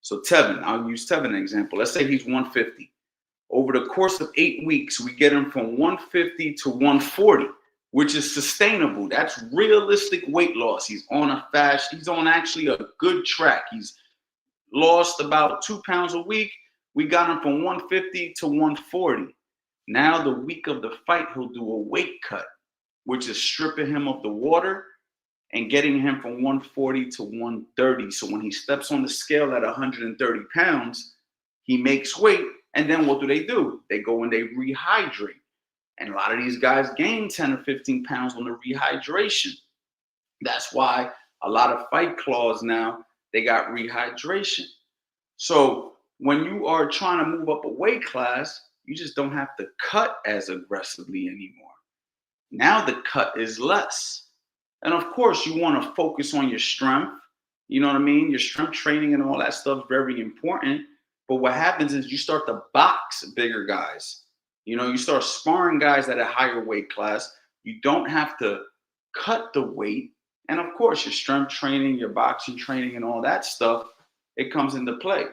So Tevin, I'll use Tevin as an example. Let's say he's 150. Over the course of 8 weeks, we get him from 150 to 140, which is sustainable. That's realistic weight loss. He's on a fast. He's on actually a good track. He's lost about 2 pounds a week. We got him from 150 to 140. Now the week of the fight, he'll do a weight cut, which is stripping him of the water and getting him from 140 to 130. So when he steps on the scale at 130 pounds, he makes weight. And then what do? They go and they rehydrate. And a lot of these guys gain 10 or 15 pounds on the rehydration. That's why a lot of Fight Claws now, they got rehydration. So when you are trying to move up a weight class, you just don't have to cut as aggressively anymore. Now the cut is less. And of course, you want to focus on your strength. You know what I mean? Your strength training and all that stuff is very important. But what happens is you start to box bigger guys. You know, you start sparring guys at a higher weight class. You don't have to cut the weight. And of course, your strength training, your boxing training, and all that stuff, it comes into play.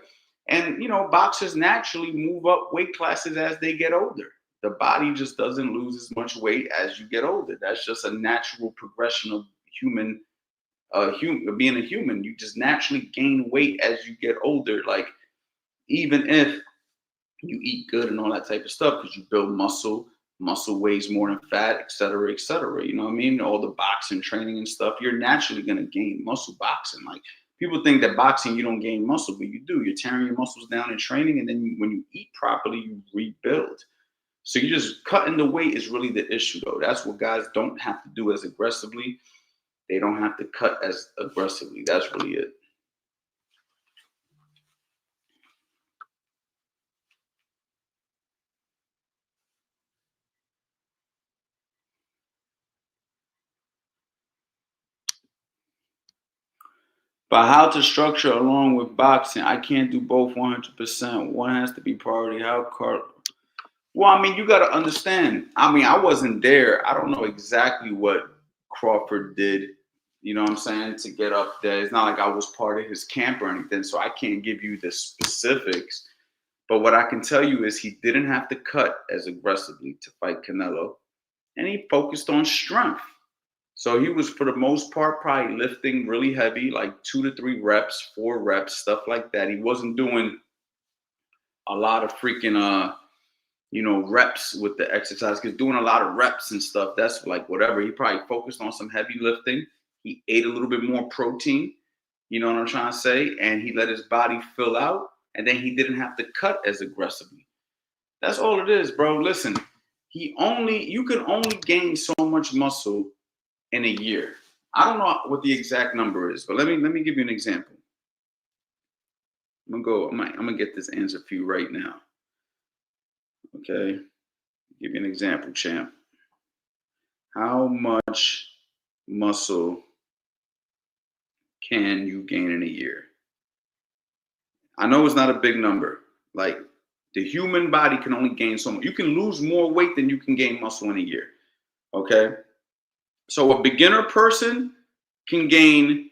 And, you know, boxers naturally move up weight classes as they get older. The body just doesn't lose as much weight as you get older. That's just a natural progression of being a human. You just naturally gain weight as you get older. Like, even if you eat good and all that type of stuff, because you build muscle weighs more than fat, et cetera, et cetera. You know what I mean? All the boxing training and stuff, you're naturally going to gain muscle boxing. Like, people think that boxing, you don't gain muscle, but you do. You're tearing your muscles down in training, and then when you eat properly, you rebuild. So you just cutting the weight is really the issue, though. That's what guys don't have to do as aggressively. They don't have to cut as aggressively. That's really it. But how to structure along with boxing? I can't do both 100%. One has to be priority. Well, I mean, you got to understand. I mean, I wasn't there. I don't know exactly what Crawford did, you know what I'm saying, to get up there. It's not like I was part of his camp or anything, so I can't give you the specifics. But what I can tell you is he didn't have to cut as aggressively to fight Canelo, and he focused on strength. So he was, for the most part, probably lifting really heavy, like 2 to 3 reps, 4 reps, stuff like that. He wasn't doing a lot of freaking, reps with the exercise, because doing a lot of reps and stuff, that's like whatever. He probably focused on some heavy lifting. He ate a little bit more protein, you know what I'm trying to say? And he let his body fill out, and then he didn't have to cut as aggressively. That's all it is, bro. Listen, you can only gain so much muscle in a year. I don't know what the exact number is, but let me give you an example. I'm gonna get this answer for you right now. Okay, give you an example, champ. How much muscle can you gain in a year? I know it's not a big number. Like, the human body can only gain so much. You can lose more weight than you can gain muscle in a year. Okay. So a beginner person can gain,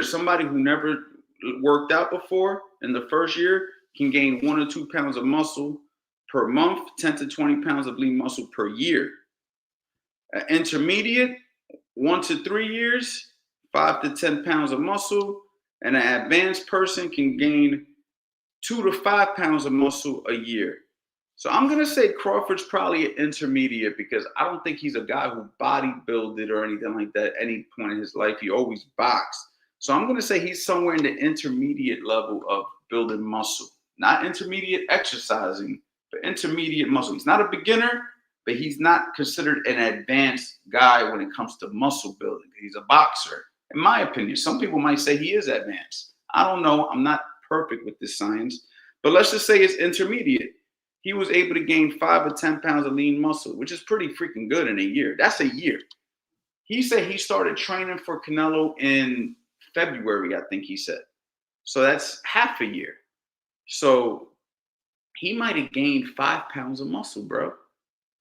somebody who never worked out before in the first year, can gain 1 or 2 pounds of muscle per month, 10 to 20 pounds of lean muscle per year. An intermediate, 1 to 3 years, 5 to 10 pounds of muscle. And an advanced person can gain 2 to 5 pounds of muscle a year. So I'm going to say Crawford's probably an intermediate, because I don't think he's a guy who bodybuilded or anything like that at any point in his life. He always boxed. So I'm going to say he's somewhere in the intermediate level of building muscle. Not intermediate exercising, but intermediate muscle. He's not a beginner, but he's not considered an advanced guy when it comes to muscle building. He's a boxer, in my opinion. Some people might say he is advanced. I don't know. I'm not perfect with this science, but let's just say it's intermediate. He was able to gain 5 or 10 pounds of lean muscle, which is pretty freaking good in a year. That's a year. He said he started training for Canelo in February, I think he said. So that's half a year. So he might have gained 5 pounds of muscle, bro.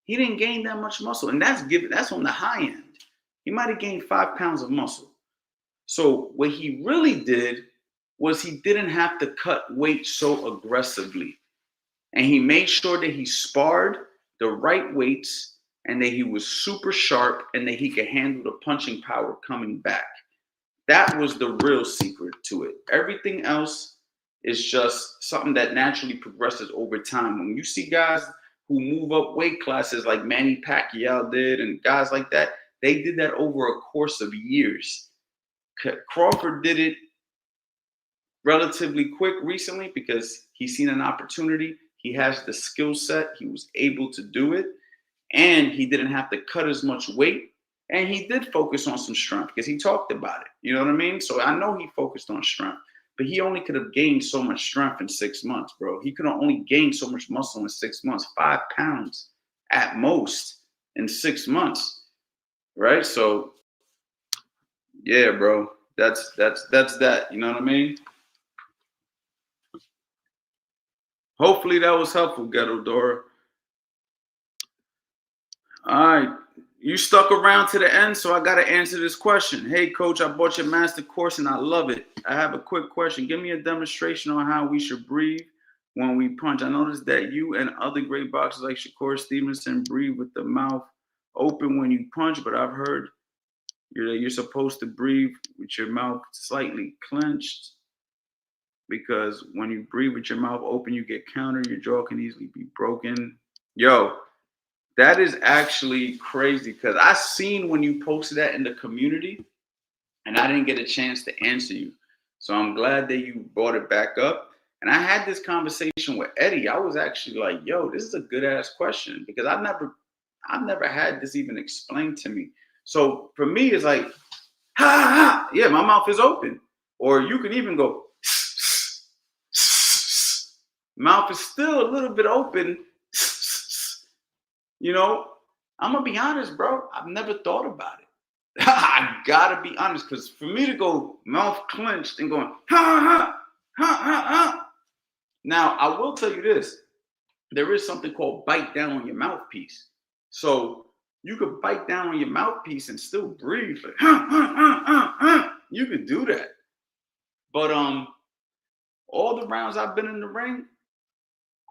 He didn't gain that much muscle, and that's on the high end. He might have gained 5 pounds of muscle. So what he really did was he didn't have to cut weight so aggressively. And he made sure that he sparred the right weights and that he was super sharp and that he could handle the punching power coming back. That was the real secret to it. Everything else is just something that naturally progresses over time. When you see guys who move up weight classes like Manny Pacquiao did and guys like that, they did that over a course of years. Crawford did it relatively quick recently because he's seen an opportunity. He has the skill set. He was able to do it. And he didn't have to cut as much weight. And he did focus on some strength because he talked about it. You know what I mean? So I know he focused on strength. But he only could have gained so much strength in 6 months, bro. He could have only gained so much muscle in 6 months, 5 pounds at most in 6 months. Right? So, yeah, bro. That's that. You know what I mean? Hopefully that was helpful, Ghetto Dora. All right. You stuck around to the end, so I got to answer this question. Hey, coach, I bought your master course and I love it. I have a quick question. Give me a demonstration on how we should breathe when we punch. I noticed that you and other great boxers like Shakur Stevenson breathe with the mouth open when you punch, but I've heard you're supposed to breathe with your mouth slightly clenched because when you breathe with your mouth open, you get countered. Your jaw can easily be broken. Yo. That is actually crazy because I seen when you posted that in the community and I didn't get a chance to answer you. So I'm glad that you brought it back up. And I had this conversation with Eddie. I was actually like, yo, this is a good ass question because I've never had this even explained to me. So for me, it's like, ha, ha, yeah, my mouth is open. Or you can even go, mouth is still a little bit open. You know, I'm going to be honest, bro. I've never thought about it. I got to be honest because for me to go mouth clenched and going, ha, ha, ha, ha, ha. Now, I will tell you this. There is something called bite down on your mouthpiece. So you could bite down on your mouthpiece and still breathe. Like, ha, ha, ha, ha, ha. You could do that. But all the rounds I've been in the ring,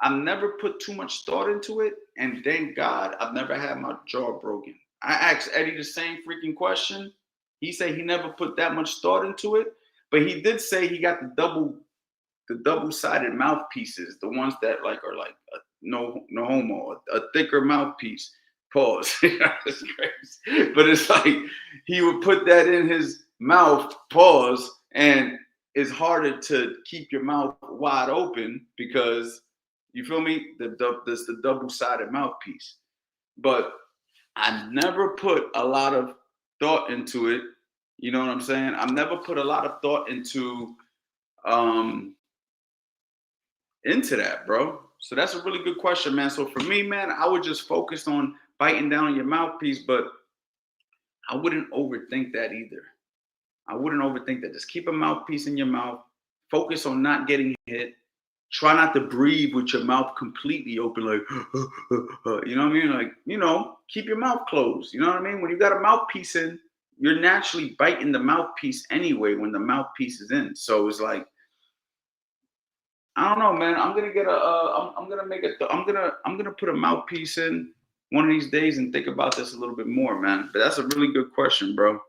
I've never put too much thought into it, and thank God I've never had my jaw broken. I asked Eddie the same freaking question. He said he never put that much thought into it, but he did say he got the double-sided mouthpieces, the ones that like are like no homo, a thicker mouthpiece. Pause. That's crazy. But it's like he would put that in his mouth. Pause, and it's harder to keep your mouth wide open because. You feel me? That's the double-sided mouthpiece. But I never put a lot of thought into it. You know what I'm saying? I've never put a lot of thought into that, bro. So that's a really good question, man. So for me, man, I would just focus on biting down on your mouthpiece, but I wouldn't overthink that either. I wouldn't overthink that. Just keep a mouthpiece in your mouth. Focus on not getting hit. Try not to breathe with your mouth completely open, like, you know what I mean? Like, you know, keep your mouth closed. You know what I mean? When you got a mouthpiece in, you're naturally biting the mouthpiece anyway when the mouthpiece is in. So it's like, I don't know, man. I'm gonna get I'm gonna put a mouthpiece in one of these days and think about this a little bit more, man. But that's a really good question, bro.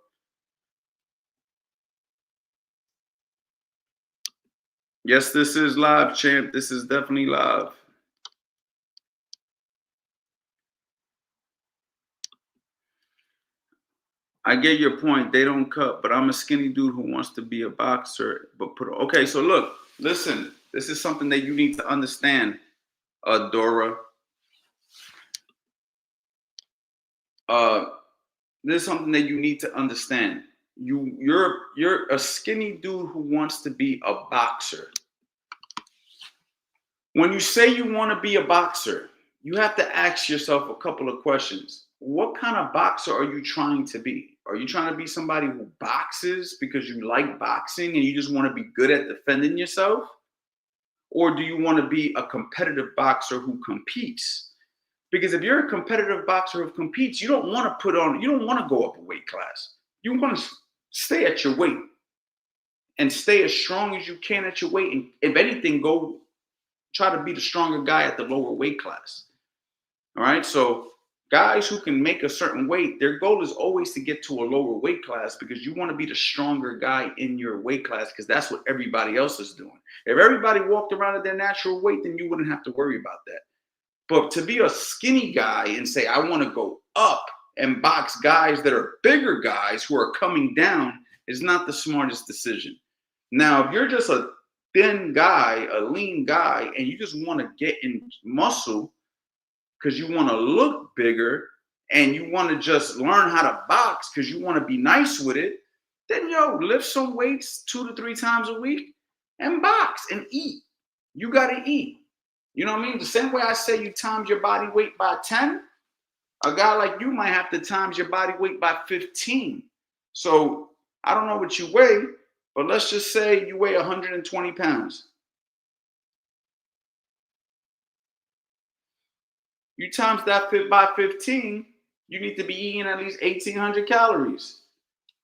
Yes, this is live, champ. This is definitely live. I get your point. They don't cut, but I'm a skinny dude who wants to be a boxer. Okay, so look, listen. This is something that you need to understand, Dora. This is something that you need to understand. You're a skinny dude who wants to be a boxer. When you say you want to be a boxer, you have to ask yourself a couple of questions. What kind of boxer are you trying to be? Are you trying to be somebody who boxes because you like boxing and you just want to be good at defending yourself? Or do you want to be a competitive boxer who competes? Because if you're a competitive boxer who competes, you don't want to go up a weight class. You want to stay at your weight and stay as strong as you can at your weight. And if anything, go try to be the stronger guy at the lower weight class. All right. So guys who can make a certain weight, their goal is always to get to a lower weight class because you want to be the stronger guy in your weight class because that's what everybody else is doing. If everybody walked around at their natural weight, then you wouldn't have to worry about that. But to be a skinny guy and say, I want to go up and box guys that are bigger guys who are coming down is not the smartest decision. Now, if you're just a thin guy, a lean guy, and you just want to get in muscle because you want to look bigger and you want to just learn how to box because you want to be nice with it, then lift some weights 2 to 3 times a week and box and eat. You got to eat. You know what I mean? The same way I say you times your body weight by 10, a guy like you might have to times your body weight by 15. So I don't know what you weigh, but let's just say you weigh 120 pounds. You times that by 15, you need to be eating at least 1,800 calories.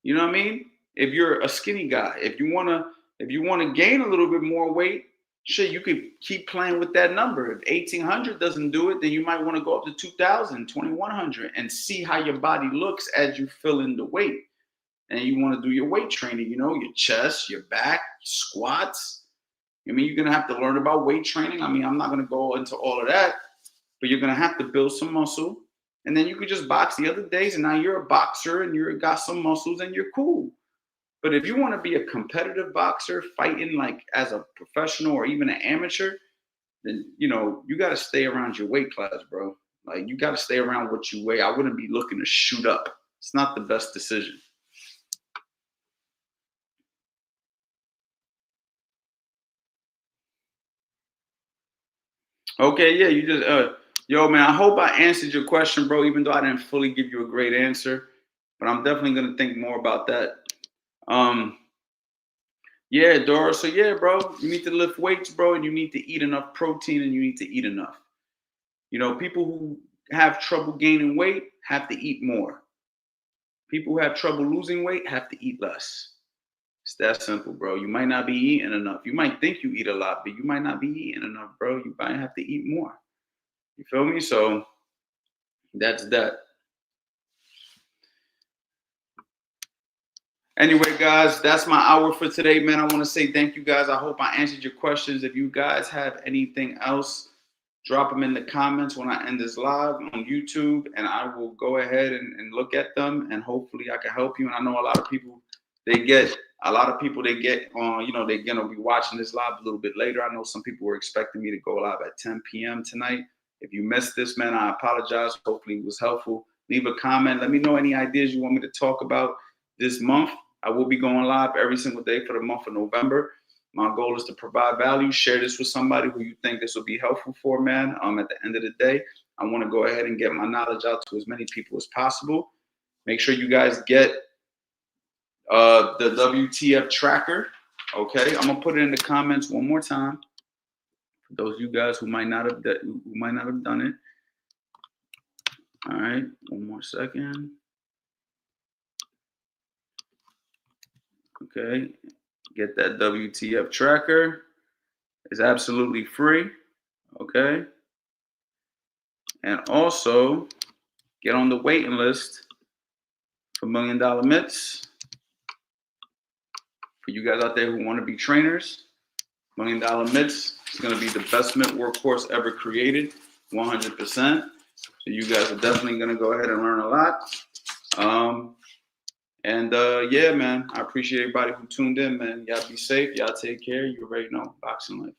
You know what I mean? If you're a skinny guy, if you wanna gain a little bit more weight, shit, you could keep playing with that number. If 1,800 doesn't do it, then you might want to go up to 2,000, 2,100 and see how your body looks as you fill in the weight. And you want to do your weight training, your chest, your back, squats. I mean, you're going to have to learn about weight training. I mean, I'm not going to go into all of that, but you're going to have to build some muscle. And then you could just box the other days. And now you're a boxer and you've got some muscles and you're cool. But if you want to be a competitive boxer fighting like as a professional or even an amateur, then, you got to stay around your weight class, bro. Like you got to stay around what you weigh. I wouldn't be looking to shoot up. It's not the best decision. Okay, yeah, you just, yo, man, I hope I answered your question, bro, even though I didn't fully give you a great answer, but I'm definitely going to think more about that. Yeah, Dora. So yeah, bro, you need to lift weights, bro, and you need to eat enough protein and you need to eat enough. People who have trouble gaining weight have to eat more. People who have trouble losing weight have to eat less. It's that simple, bro. You might not be eating enough. You might think you eat a lot, but you might not be eating enough, bro. You might have to eat more. You feel me? So that's that. Anyway, guys, that's my hour for today, man. I want to say thank you, guys. I hope I answered your questions. If you guys have anything else, drop them in the comments when I end this live on YouTube, and I will go ahead and look at them, and hopefully I can help you. And I know a lot of people, they get on, they're going to be watching this live a little bit later. I know some people were expecting me to go live at 10 p.m. tonight. If you missed this, man, I apologize. Hopefully it was helpful. Leave a comment. Let me know any ideas you want me to talk about this month. I will be going live every single day for the month of November. My goal is to provide value. Share this with somebody who you think this will be helpful for, man. At the end of the day, I want to go ahead and get my knowledge out to as many people as possible. Make sure you guys get the WTF tracker. Okay, I'm gonna put it in the comments one more time for those of you guys who might not have done it. All right, one more second. Okay, get that WTF tracker. It's absolutely free. Okay, and also get on the waiting list for $1 Million Mitts. For you guys out there who want to be trainers, $1 Million Mitts is going to be the best mitt workforce ever created, 100%. So you guys are definitely going to go ahead and learn a lot. Yeah, man, I appreciate everybody who tuned in, man. Y'all be safe. Y'all take care. You already know. Boxing life.